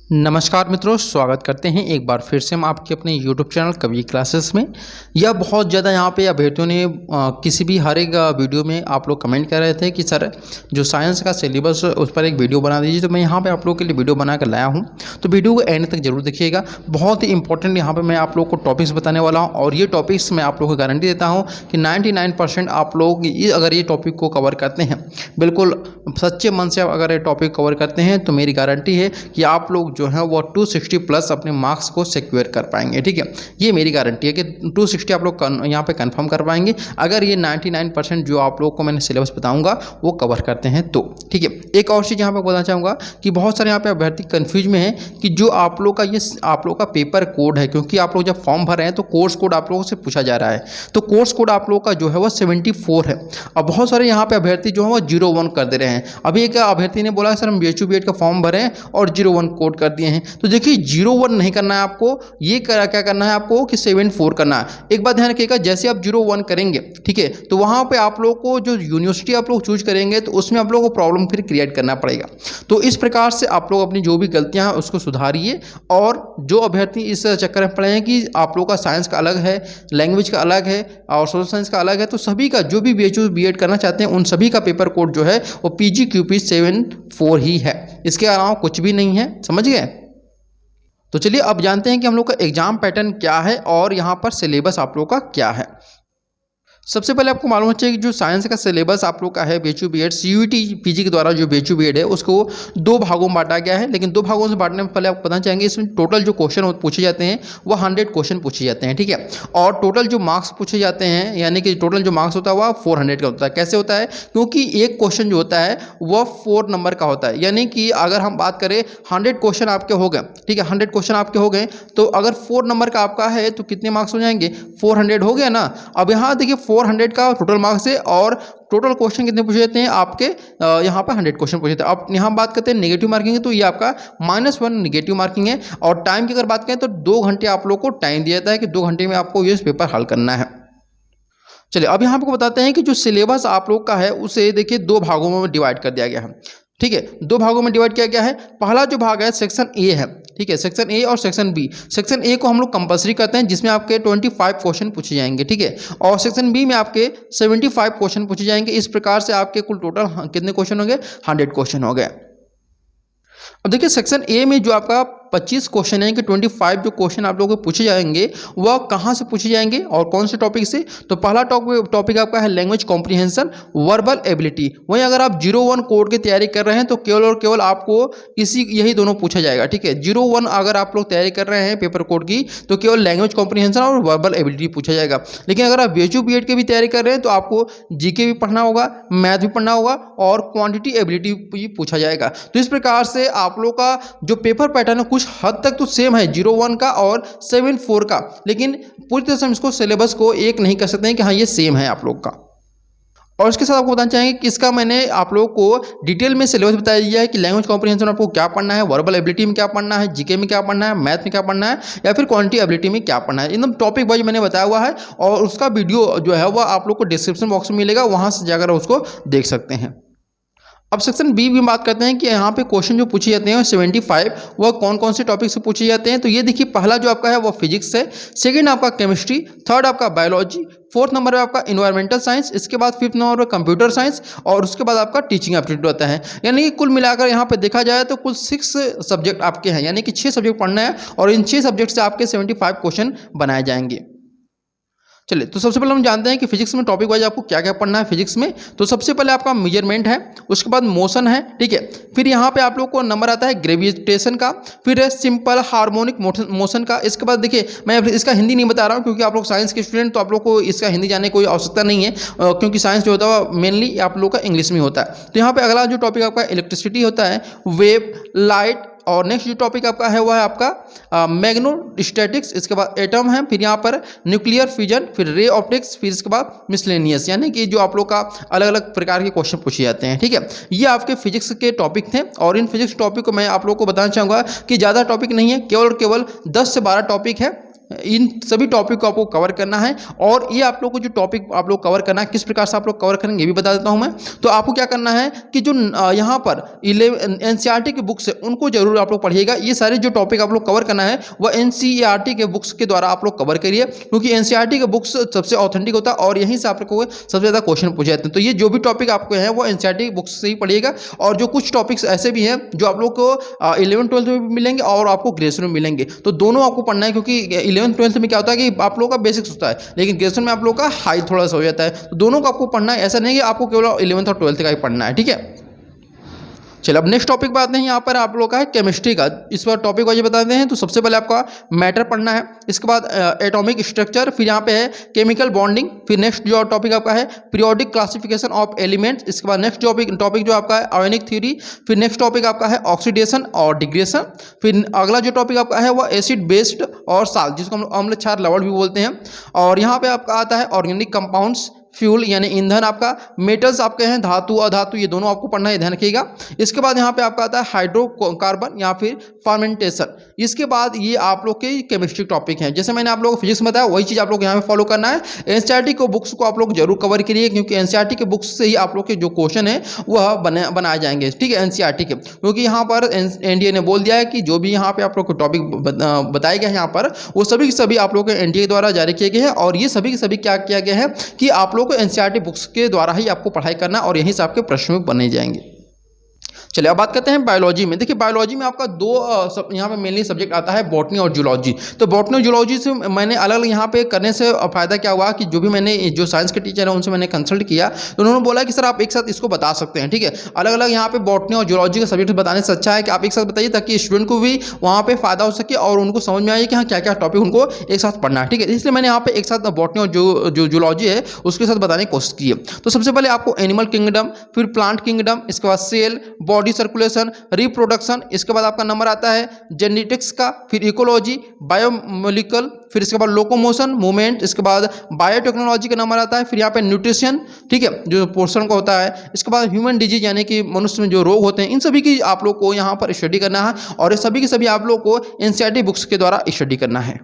नमस्कार मित्रों, स्वागत करते हैं एक बार फिर से हम आपके अपने YouTube चैनल कवि क्लासेस में। यह बहुत ज़्यादा यहाँ पे अभ्यर्थियों ने किसी भी हर एक वीडियो में आप लोग कमेंट कर रहे थे कि सर जो साइंस का सिलेबस उस पर एक वीडियो बना दीजिए। तो मैं यहाँ पे आप लोगों के लिए वीडियो बना कर लाया हूँ, तो वीडियो को एंड तक जरूर देखिएगा। बहुत ही इंपॉर्टेंट यहाँ पर मैं आप लोग को टॉपिक्स बताने वाला हूँ और ये टॉपिक्स मैं आप लोग को गारंटी देता हूँ कि 99% आप लोग अगर ये टॉपिक को कवर करते हैं, बिल्कुल सच्चे मन से अगर ये टॉपिक कवर करते हैं, तो मेरी गारंटी है कि आप लोग जो है वो 260 प्लस अपने मार्क्स को सिक्योर कर पाएंगे। ठीक है, ये मेरी गारंटी है कि 260 आप लोग यहाँ पे कंफर्म कर पाएंगे अगर ये 99% जो आप लोग को मैंने सिलेबस बताऊंगा वो कवर करते हैं तो। ठीक है, एक और चीज़ यहाँ पे बताना चाहूँगा कि बहुत सारे यहाँ पे अभ्यर्थी कंफ्यूज में है कि जो आप लोग का ये आप लोग का पेपर कोड है, क्योंकि आप लोग जब फॉर्म भर रहे हैं तो कोर्स कोड आप लोगों से पूछा जा रहा है, तो कोर्स कोड आप लोग का जो है वो 74 है। अब बहुत सारे यहाँ पे अभ्यर्थी जो है वो 01 कर दे रहे हैं। अभी एक अभ्यर्थी ने बोला सर हम BHU B.Ed का फॉर्म भरें और 01 कोड कर दिए हैं। तो देखिए 01 नहीं करना है आपको, ये क्या करना है आपको कि 74 करना है। एक बात ध्यान रखिएगा, जैसे आप 01 करेंगे, ठीक है, तो वहाँ पे आप लोग को जो यूनिवर्सिटी आप लोग चूज करेंगे तो उसमें आप लोगों को प्रॉब्लम फिर क्रिएट करना पड़ेगा। तो इस प्रकार से आप लोग अपनी जो भी गलतियाँ हैं उसको सुधारिए। और जो अभ्यर्थी इस चक्कर में पड़े हैं कि आप लोग का साइंस का अलग है, लैंग्वेज का अलग है और सोशल साइंस का अलग है, तो सभी का जो भी BHU B.Ed करना चाहते हैं उन सभी का पेपर कोड जो है वो PGQP 74 ही है, इसके अलावा कुछ भी नहीं है। समझ गए? तो चलिए अब जानते हैं कि हम लोग का एग्जाम पैटर्न क्या है और यहाँ पर सिलेबस आप लोग का क्या है। सबसे पहले आपको मालूम होना चाहिए कि जो साइंस का सिलेबस आप लोग का है BHU B.Ed CUET PG के द्वारा जो BHU B.Ed है उसको 2 भागों में बांटा गया है। लेकिन 2 भागों से बांटने में पहले आपको बताना चाहेंगे इसमें टोटल जो क्वेश्चन पूछे जाते हैं वो 100 क्वेश्चन पूछे जाते हैं। ठीक है, और टोटल जो मार्क्स पूछे जाते हैं यानी कि टोटल जो मार्क्स होता है वह 400 का होता है। कैसे होता है? क्योंकि एक क्वेश्चन जो होता है वह 4 नंबर का होता है, यानी कि अगर हम बात करें 100 क्वेश्चन आपके हो गए, ठीक है, 100 क्वेश्चन आपके हो गए, तो अगर 4 नंबर का आपका है तो कितने मार्क्स हो जाएंगे? 400 हो गया ना। अब यहाँ देखिए 400 का टोटल मार्क्स है और टोटल क्वेश्चन कितने पूछे जाते हैं आपके यहाँ पर 100 क्वेश्चन पूछे जाते हैं। अब यहाँ बात करते हैं नेगेटिव मार्किंग है, तो ये आपका -1 नेगेटिव मार्किंग है। और टाइम की अगर बात करें तो 2 घंटे आप लोग को टाइम दिया जाता है कि 2 घंटे में आपको ये पेपर हल करना है। चलिए अब यहाँ आपको बताते हैं कि जो सिलेबस आप लोग का है उसे देखिए 2 भागों में डिवाइड कर दिया गया है। ठीक है, 2 भागों में डिवाइड किया गया है। पहला जो भाग है सेक्शन ए है, ठीक है, सेक्शन ए और सेक्शन बी। सेक्शन ए को हम लोग कंपलसरी करते हैं जिसमें आपके 25 क्वेश्चन पूछे जाएंगे, ठीक है, और सेक्शन बी में आपके 75 क्वेश्चन पूछे जाएंगे। इस प्रकार से आपके कुल टोटल कितने क्वेश्चन हो गए? 100 क्वेश्चन हो गए। अब देखिए सेक्शन ए में जो आपका 25 क्वेश्चन है कि 25 जो क्वेश्चन आप लोगों को पूछे जाएंगे वह कहाँ से पूछे जाएंगे और कौन से टॉपिक से? तो पहला टॉपिक आपका है लैंग्वेज कॉम्प्रिहेंशन, वर्बल एबिलिटी। वहीं अगर आप 01 कोड की तैयारी कर रहे हैं तो केवल और केवल आपको यही दोनों पूछा जाएगा। ठीक है, 01 अगर आप लोग तैयारी कर रहे हैं पेपर कोड की तो केवल लैंग्वेज कॉम्प्रिहेंशन और वर्बल एबिलिटी पूछा जाएगा। लेकिन अगर आप BHU B.Ed की भी तैयारी कर रहे हैं तो आपको GK भी पढ़ना होगा, मैथ भी पढ़ना होगा और क्वांटिटी एबिलिटी भी पूछा जाएगा। तो इस प्रकार से आप लोग का जो पेपर पैटर्न है कुछ हद तक तो सेम है 01 का और 74 का, लेकिन पूरी तरह से हम इसको सिलेबस को एक नहीं कर सकते हैं कि हाँ ये सेम है आप लोग का। और इसके साथ आपको बताना चाहेंगे कि इसका मैंने आप लोगों को डिटेल में सिलेबस बताया दिया है कि लैंग्वेज कॉम्प्रिहेंशन आपको क्या पढ़ना है, वर्बल एबिलिटी में क्या पढ़ना है, GK में क्या पढ़ना है, मैथ में क्या पढ़ना है या फिर क्वांटिटी एबिलिटी में क्या पढ़ना है। एकदम टॉपिक वाइज मैंने बताया हुआ है और उसका वीडियो जो है वह आप लोग को डिस्क्रिप्शन बॉक्स में मिलेगा, वहाँ से जाकर उसको देख सकते हैं। अब सेक्शन बी में बात करते हैं कि यहाँ पे क्वेश्चन जो पूछे जाते हैं 75 वह कौन कौन से टॉपिक से पूछे जाते हैं। तो ये देखिए पहला जो आपका है वो फिजिक्स है, सेकंड आपका केमिस्ट्री, थर्ड आपका बायोलॉजी, फोर्थ नंबर पे आपका इन्वायरमेंटल साइंस, इसके बाद फिफ्थ नंबर पे कंप्यूटर साइंस और उसके बाद आपका टीचिंग एप्टीट्यूड होता है। यानी कि कुल मिलाकर यहाँ पे देखा जाए तो कुल 6 सब्जेक्ट आपके हैं, यानी कि 6 सब्जेक्ट पढ़ना है और इन 6 सब्जेक्ट से आपके 75 क्वेश्चन बनाए जाएंगे। चलिए तो सबसे पहले हम जानते हैं कि फिजिक्स में टॉपिक वाइज आपको क्या क्या पढ़ना है। फिजिक्स में तो सबसे पहले आपका मेजरमेंट है, उसके बाद मोशन है, ठीक है, फिर यहाँ पे आप लोग को नंबर आता है ग्रेविटेशन का, फिर है सिंपल हार्मोनिक मोशन का। इसके बाद देखिए मैं इसका हिंदी नहीं बता रहा हूँ क्योंकि आप लोग साइंस के स्टूडेंट तो आप लोग को इसका हिंदी जानने की कोई आवश्यकता नहीं है, क्योंकि साइंस जो होता है मेनली आप लोग का इंग्लिश में होता है। तो यहाँ पर अगला जो टॉपिक आपका इलेक्ट्रिसिटी होता है, वेव, लाइट, और नेक्स्ट जो टॉपिक आपका है वह है आपका मैग्नेटोस्टैटिक्स, इसके बाद एटम है, फिर यहाँ पर न्यूक्लियर फ्यूजन, फिर रे ऑप्टिक्स, फिर इसके बाद मिसलेनियस, यानी कि जो आप लोग का अलग अलग प्रकार के क्वेश्चन पूछे जाते हैं। ठीक है, ये आपके फिजिक्स के टॉपिक थे और इन फिजिक्स टॉपिक को मैं आप लोग को बताना चाहूँगा कि ज़्यादा टॉपिक नहीं है, केवल 10 से 12 टॉपिक है इन सभी टॉपिक को आपको कवर करना है। और ये आप लोग को जो टॉपिक आप लोग कवर करना है, किस प्रकार से आप लोग कवर करेंगे ये भी बता देता हूँ मैं। तो आपको क्या करना है कि जो यहाँ पर 11 एनसीईआरटी की बुक्स है उनको जरूर आप लोग पढ़िएगा। ये सारे जो टॉपिक आप लोग कवर करना है वह एनसीईआरटी के बुक्स के द्वारा आप लोग कवर करिए, क्योंकि एनसीईआरटी के बुक्स सबसे ऑथेंटिक होता है और यहीं से आप लोग को सबसे ज़्यादा क्वेश्चन पूछे जाते हैं। तो ये जो भी टॉपिक आपको है वो एनसीईआरटी बुक्स से ही पढ़िएगा। और जो कुछ टॉपिक्स ऐसे भी हैं जो आप लोग को 11th-12th में भी मिलेंगे और आपको ग्रेजुएशन में मिलेंगे, तो दोनों आपको पढ़ना है। क्योंकि 11th-12th में क्या होता है कि आप लोगों का बेसिक्स होता है, लेकिन ग्रेजुएशन में आप लोग का हाई थोड़ा सा हो जाता है। तो दोनों को आपको पढ़ना है, ऐसा नहीं कि आपको केवल 11th और 12th का ही पढ़ना है, ठीक है। चलिए अब नेक्स्ट टॉपिक बात नहीं, यहाँ पर आप लोग का है केमिस्ट्री का। इस बार टॉपिक वाइज बताते हैं। तो सबसे पहले आपका मैटर पढ़ना है, इसके बाद एटॉमिक स्ट्रक्चर, फिर यहाँ पे है केमिकल बॉन्डिंग, फिर नेक्स्ट जो टॉपिक आपका है पीरियोडिक क्लासिफिकेशन ऑफ एलिमेंट्स, इसके बाद नेक्स्ट टॉपिक जो आपका है आयोनिक थ्योरी, फिर नेक्स्ट टॉपिक आपका है ऑक्सीडेशन और डिग्रेशन, फिर अगला जो टॉपिक आपका है वो एसिड बेस्ड और साल्ट, जिसको हम अम्ल क्षार लवण भी बोलते हैं। और यहाँ पे आपका आता है ऑर्गेनिक कंपाउंड्स, फ्यूल यानी ईंधन, आपका मेटल्स आपके हैं धातु अधातु, ये दोनों आपको पढ़ना है, ध्यान रखिएगा। इसके बाद यहाँ पे आपका आता है हाइड्रोकार्बन या फिर फर्मेंटेशन। इसके बाद ये आप लोग के केमिस्ट्री टॉपिक हैं। जैसे मैंने आप लोगों को फिजिक्स में बताया वही चीज़ आप लोग यहाँ पे फॉलो करना है। एनसीईआरटी को बुक्स को आप लोग जरूर कवर करिए, क्योंकि एनसीईआरटी के बुक्स से ही आप लोग के जो क्वेश्चन है वह बनाए जाएंगे, ठीक है, एनसीईआरटी के। क्योंकि यहाँ पर एनडीए ने बोल दिया है कि जो भी यहाँ पे आप लोग को टॉपिक बताए गए हैं यहाँ पर, वो सभी के सभी आप लोग के एनडीए द्वारा जारी किए गए हैं। और ये सभी के सभी क्या किया गया है कि आप लोग को एनसीईआरटी बुक्स के द्वारा ही आपको पढ़ाई करना और यहीं से आपके प्रश्न बने जाएंगे। चलिए अब बात करते हैं बायोलॉजी में। देखिए बायोलॉजी में आपका दो यहाँ पे मेनली सब्जेक्ट आता है बॉटनी और जूलॉजी। तो बॉटनी और जूलॉजी से मैंने अलग अलग यहाँ पे करने से फ़ायदा क्या हुआ कि जो भी मैंने जो साइंस के टीचर हैं उनसे मैंने कंसल्ट किया, तो उन्होंने बोला कि सर आप एक साथ इसको बता सकते हैं, ठीक है। अलग अलग यहाँ पे बॉटनी और जूलॉजी का सब्जेक्ट बताने से अच्छा है कि आप एक साथ बताइए, ताकि स्टूडेंट को भी वहाँ पर फ़ायदा हो सके और उनको समझ में आए कि हाँ क्या क्या टॉपिक उनको एक साथ पढ़ना है, ठीक है। इसलिए मैंने यहाँ पे एक साथ बॉटनी और जो जूलॉजी है उसके साथ बताने की कोशिश की है। तो सबसे पहले आपको एनिमल किंगडम, फिर प्लांट किंगडम, इसके बाद सेल, बॉडी सर्कुलेशन, रिप्रोडक्शन, इसके बाद आपका नंबर आता है जेनेटिक्स का, फिर इकोलॉजी, बायोमोलिकुलर, फिर इसके बाद लोकोमोशन मूवमेंट, इसके बाद बायोटेक्नोलॉजी का नंबर आता है, फिर यहाँ पे न्यूट्रिशन, ठीक है, जो पोर्शन का होता है, इसके बाद ह्यूमन डिजीज यानी कि मनुष्य में जो रोग होते हैं, इन सभी की आप लोग को यहाँ पर स्टडी करना है। और ये सभी के सभी आप लोग को एनसीईआरटी बुक्स के द्वारा स्टडी करना है।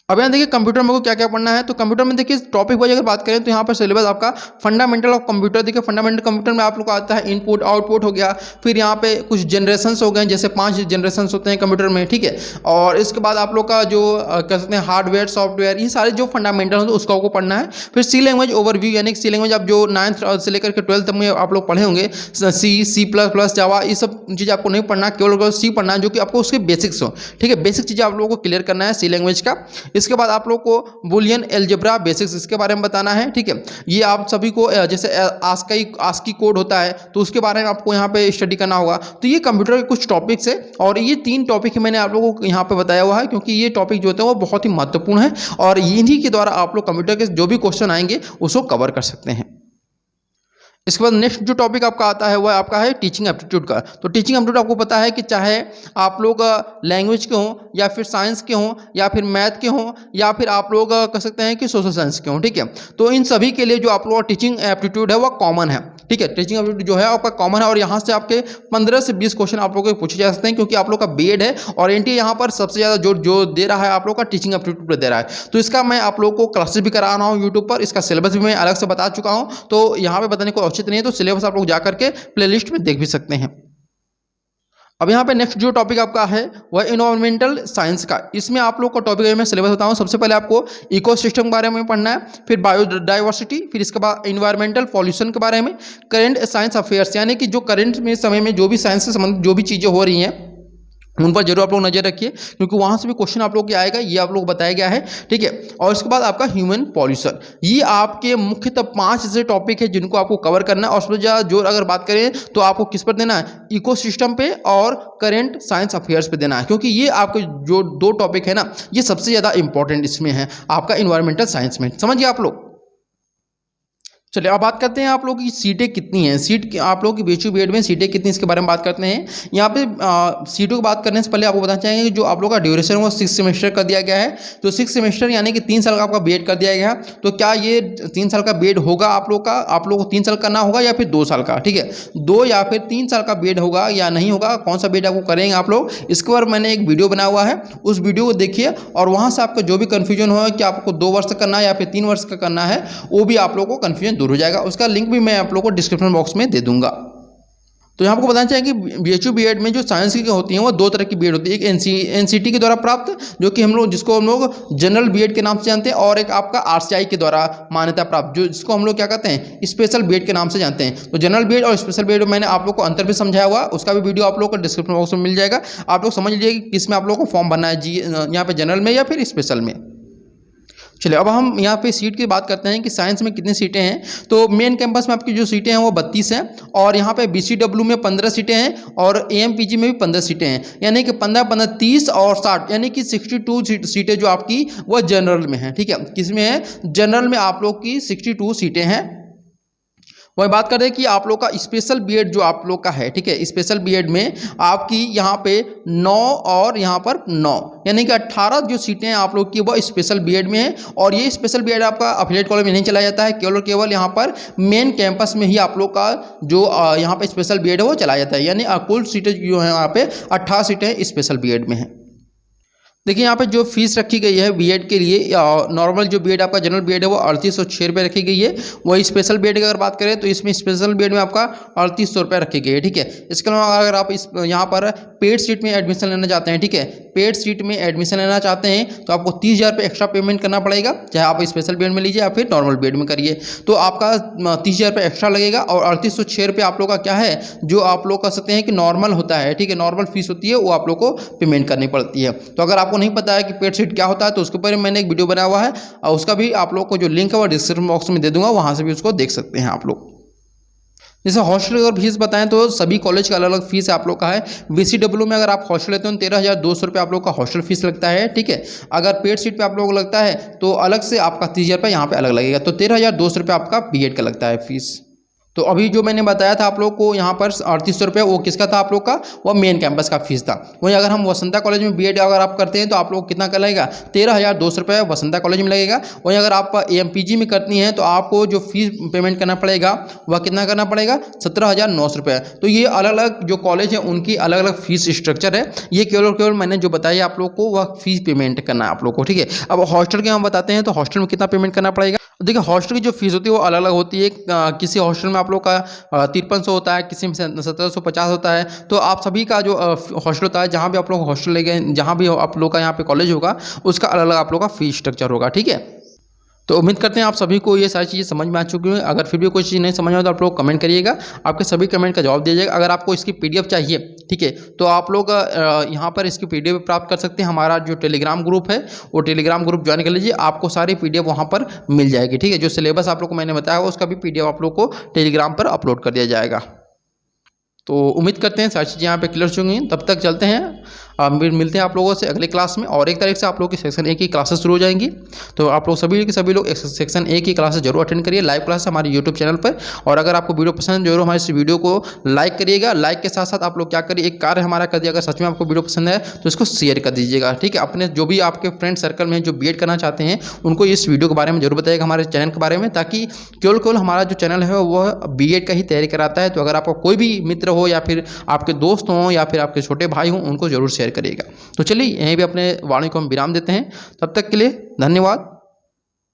अब यहाँ देखिए कंप्यूटर में को क्या क्या पढ़ना है। तो कंप्यूटर में देखिए टॉपिक वाइज अगर बात करें तो यहाँ पर सिलेबस आपका फंडामेंटल ऑफ कंप्यूटर, देखिए फंडामेंटल कंप्यूटर में आप लोग को आता है इनपुट आउटपुट हो गया, फिर यहाँ पे कुछ जनरेशन्स हो गए, जैसे 5 जनरेशन्स होते हैं कंप्यूटर में, ठीक है। और इसके बाद आप लोग का जो कह सकते हैं हार्डवेयर सॉफ्टवेयर, ये सारे जो फंडामेंटल होते हैं उसको आपको पढ़ना है। फिर सी लैंग्वेज ओवरव्यू, यानी कि सी लैंग्वेज आप जो 9th से लेकर के 12th तक में आप लोग पढ़े होंगे, C++, जावा, ये सब चीज़ आपको नहीं पढ़ना, केवल सी पढ़ना है जो कि आपको उसके बेसिक्स हो, ठीक है। बेसिक चीज़ें आप लोगों को क्लियर करना है सी लैंग्वेज का। इसके बाद आप लोग को बुलियन एल्जेब्रा बेसिक्स इसके बारे में बताना है, ठीक है। ये आप सभी को जैसे आस्की कोड होता है तो उसके बारे में आपको यहाँ पे स्टडी करना होगा। तो ये कंप्यूटर के कुछ टॉपिक्स है और ये 3 टॉपिक मैंने आप लोगों को यहाँ पे बताया हुआ है, क्योंकि ये टॉपिक जो होते हैं वो बहुत ही महत्वपूर्ण है और इन्हीं के द्वारा आप लोग कंप्यूटर के जो भी क्वेश्चन आएंगे उसको कवर कर सकते हैं। इसके बाद नेक्स्ट जो टॉपिक आपका आता है वह आपका है टीचिंग एप्टीट्यूड का। तो टीचिंग एप्टीट्यूड आपको पता है कि चाहे आप लोग लैंग्वेज के हों या फिर साइंस के हों या फिर मैथ के हों या फिर आप लोग कह सकते हैं कि सोशल साइंस के हों, ठीक है। तो इन सभी के लिए जो आप लोग टीचिंग एप्टीट्यूड है वह कॉमन है, ठीक है। टीचिंग एप्टीट्यूड जो है आपका कॉमन है और यहाँ से आपके 15 से 20 क्वेश्चन आप लोगों को पूछे जा सकते हैं, क्योंकि आप लोग का बीएड है और एनटीए यहाँ पर सबसे ज़्यादा जो दे रहा है आप लोग का टीचिंग एप्टीट्यूड दे रहा है। तो इसका मैं आप लोग को क्लासेस भी करा रहा हूँ यूट्यूब पर, इसका सिलेबस भी मैं अलग से बता चुका हूँ, तो यहाँ पर बताने को औचित्य नहीं है। तो सिलेबस आप लोग जाकर के प्लेलिस्ट में देख भी सकते हैं। अब यहाँ पे नेक्स्ट जो टॉपिक आपका है वह एनवायरमेंटल साइंस का। इसमें आप लोग को टॉपिक मैं सिलेबस बताऊँ। सबसे पहले आपको इकोसिस्टम के बारे में पढ़ना है, फिर बायोडाइवर्सिटी, फिर इसके बाद एनवायरमेंटल पॉल्यूशन के बारे में, करंट साइंस अफेयर्स यानी कि जो करंट में समय में जो भी साइंस से संबंधित जो भी चीज़ें हो रही हैं उन पर जरूर आप लोग नजर रखिए, क्योंकि वहाँ से भी क्वेश्चन आप लोग के आएगा, ये आप लोग बताया गया है, ठीक है। और इसके बाद आपका ह्यूमन पॉल्यूशन, ये आपके मुख्यतः 5 ऐसे टॉपिक है जिनको आपको कवर करना है। और उसमें ज़्यादा जोर अगर बात करें तो आपको किस पर देना है, इकोसिस्टम पे और करंट साइंस अफेयर्स पे देना है, क्योंकि ये आपके जो 2 टॉपिक है ना ये सबसे ज़्यादा इंपॉर्टेंट इसमें है आपका इन्वायरमेंटल साइंस में, समझिए आप लोग। चलिए अब बात करते हैं आप लोगों की सीटें कितनी हैं। आप लोगों की बीएचयू बीएड में सीटें कितनी, इसके बारे में बात करते हैं। यहाँ पे सीटों की बात करने से पहले आपको बताना चाहेंगे कि जो आप लोगों का ड्यूरेशन वो 6 सेमेस्टर कर दिया गया है। तो 6 सेमेस्टर यानी कि 3 साल का आपका बीएड कर दिया गया है। तो क्या ये 3 साल का बीएड होगा आप लोग को 3 साल करना होगा या फिर 2 साल का, ठीक है, 2 या फिर 3 साल का बीएड होगा या नहीं होगा, कौन सा बीएड आपको करेंगे आप लोग, इसके बारे में मैंने एक वीडियो बनाया हुआ है, उस वीडियो को देखिए और वहाँ से आपका जो भी कन्फ्यूजन हो कि आपको 2 वर्ष का करना है या फिर 3 वर्ष का करना है, वो भी आप लोगों को कन्फ्यूजन दूर हो जाएगा। उसका लिंक भी मैं आप लोगों को डिस्क्रिप्शन बॉक्स में दे दूंगा। तो यहाँ आपको बताना चाहिए कि बीएचयू बीएड में जो साइंस की होती हैं वो 2 तरह की बीएड होती है। एक एनसीटी के द्वारा प्राप्त, जो कि जिसको हम लोग जनरल बीएड के नाम से जानते हैं, और एक आपका आरसीआई के द्वारा मान्यता प्राप्त, जिसको हम लोग क्या कहते हैं, स्पेशल बीएड के नाम से जानते हैं। तो जनरल बीएड और स्पेशल बीएड मैंने आप लोग को अंतर भी समझाया हुआ, उसका भी वीडियो आप लोग को डिस्क्रिप्शन बॉक्स में मिल जाएगा। आप लोग समझ लीजिए कि किस में आप लोग को फॉर्म भरना है, यहाँ पे जनरल में या फिर स्पेशल में। चलिए अब हम यहाँ पे सीट की बात करते हैं कि साइंस में कितनी सीटें हैं। तो मेन कैंपस में आपकी जो सीटें हैं वो 32 हैं, और यहाँ पे बीसीडब्ल्यू में 15 सीटें हैं, और एएमपीजी में भी 15 सीटें हैं, यानी कि 15, 15, 30 और 60, यानी कि 62 सीटें जो आपकी वो जनरल में हैं। ठीक है, किसमें है, जनरल में आप लोग की 62 सीटें हैं। वही बात करें कि आप लोग का स्पेशल बीएड जो आप लोग का है, ठीक है, स्पेशल बीएड में आपकी यहाँ पे 9 और यहाँ पर 9, यानी कि 18 जो सीटें हैं आप लोग की वो स्पेशल बीएड में है। और ये स्पेशल बीएड आपका अफिलिएट कॉलेज में नहीं चलाया जाता है, केवल यहाँ पर मेन कैंपस में ही आप लोग का जो यहाँ पे स्पेशल बीएड है वो चलाया जाता है। यानी कुल सीटें जो है यहाँ पे 18 सीटें स्पेशल बीएड में है। देखिए यहाँ पे जो फीस रखी गई है बीएड के लिए, नॉर्मल जो बीएड आपका जनरल बीएड है वो 3806 रुपये रखी गई है। वही स्पेशल बीएड की अगर बात करें तो इसमें स्पेशल बीएड में आपका 3800 रुपये रखी गई है। ठीक है, इसके अलावा अगर आप यहाँ पर पेड सीट में एडमिशन लेना चाहते हैं, ठीक है, पेड सीट में एडमिशन लेना चाहते हैं तो आपको 30,000 रुपये एक्स्ट्रा पेमेंट करना पड़ेगा, चाहे आप स्पेशल बीएड में लीजिए या फिर नॉर्मल बीएड में करिए। तो आपका 30,000 रुपये एक्स्ट्रा लगेगा, और 3806 रुपये आप लोग का क्या है, जो आप लोग कह सकते हैं कि नॉर्मल होता है, ठीक है, नॉर्मल फीस होती है, वो आप लोग को पेमेंट करनी पड़ती है। तो अगर आपको नहीं पता है कि पेड सीट क्या होता है तो उसके ऊपर मैंने एक वीडियो बनाया हुआ है, और उसका भी आप लोग को जो लिंक है वो डिस्क्रिप्शन बॉक्स में दे दूंगा, वहां से भी उसको देख सकते हैं आप लोग। जैसे हॉस्टल अगर फीस बताएं तो सभी कॉलेज का अलग अलग फीस आप लोग का है। बीसीडब्ल्यू में अगर आप हॉस्टल लेते हो 13,200 रुपये आप लोग का हॉस्टल फीस लगता है। ठीक है, अगर पेड सीट पे आप लोगों को लगता है तो अलग से आपका 30,000 रुपये यहाँ पे अलग लगेगा, तो 13,200 रुपये आपका बीएड का लगता है फीस। तो अभी जो मैंने बताया था आप लोग को यहाँ पर 3800 रुपये, वो किसका था आप लोग का, वो मेन कैंपस का फीस था। वहीं अगर हम वसंता कॉलेज में बीएड अगर आप करते हैं तो आप लोग कितना का लगेगा, 13,200 रुपये वसंता कॉलेज में लगेगा। वहीं अगर आप एएमपीजी में करती हैं तो आपको जो फीस पेमेंट करना पड़ेगा वह कितना करना पड़ेगा, 17,900 रुपये। तो ये अलग अलग जो कॉलेज है उनकी अलग अलग फीस स्ट्रक्चर है। ये केवल मैंने जो बताया आप लोग को वह फीस पेमेंट करना है आप लोग को। ठीक है, अब हॉस्टल के हम बताते हैं तो हॉस्टल में कितना पेमेंट करना पड़ेगा। देखिए हॉस्टल की जो फीस होती है वो अलग अलग होती है। किसी हॉस्टल में आप लोग का 5300 होता है, किसी में 1750 होता है। तो आप सभी का जो हॉस्टल होता है, जहाँ भी आप लोग हॉस्टल ले गए, जहाँ भी आप लोग का यहाँ पे कॉलेज होगा, उसका अलग अलग आप लोग का फीस स्ट्रक्चर होगा। ठीक है, तो उम्मीद करते हैं आप सभी को ये सारी चीज़ें समझ में आ चुकी हैं। अगर फिर भी कोई चीज़ नहीं समझ में तो आप लोग कमेंट करिएगा, आपके सभी कमेंट का जवाब दिया जाएगा। अगर आपको इसकी पीडीएफ चाहिए, ठीक है, तो आप लोग यहाँ पर इसकी पीडीएफ प्राप्त कर सकते हैं। हमारा जो टेलीग्राम ग्रुप है वो टेलीग्राम ग्रुप ज्वाइन कर लीजिए, आपको सारी पीडीएफ वहाँ पर मिल जाएगी। ठीक है, जो सिलेबस आप लोग को मैंने बताया उसका भी पीडीएफ आप लोग को टेलीग्राम पर अपलोड कर दिया जाएगा। तो उम्मीद करते हैं सारी चीज़ें यहाँ पे क्लियर होंगी। तब तक चलते हैं, मिलते हैं आप लोगों से अगले क्लास में। और 1 तारीख से आप लोग की सेक्शन 1 की क्लासेस शुरू हो जाएंगी। तो आप लोग सभी लोग सेक्शन 1 की क्लासेस जरूर अटेंड करिए, लाइव क्लास हमारे यूट्यूब चैनल पर। और अगर आपको वीडियो पसंद है जरूर हमारे इस वीडियो को लाइक करिएगा। लाइक के साथ साथ आप लोग क्या करिए, एक कार्य हमारा कर दिया, अगर सच में आपको वीडियो पसंद है तो इसको शेयर कर दीजिएगा। ठीक है, अपने जो भी आपके फ्रेंड सर्कल में जो बीएड करना चाहते हैं उनको इस वीडियो के बारे में जरूर बताइएगा, हमारे चैनल के बारे में, ताकि केवल हमारा जो चैनल है वह बीएड का ही तैयारी कराता है। तो अगर आपका कोई भी मित्र हो या फिर आपके दोस्त हों या फिर आपके छोटे भाई हों, उनको जरूर शेयर करिएगा। तो चलिए यहीं भी अपने वाणी को हम विराम देते हैं। तब तक के लिए धन्यवाद।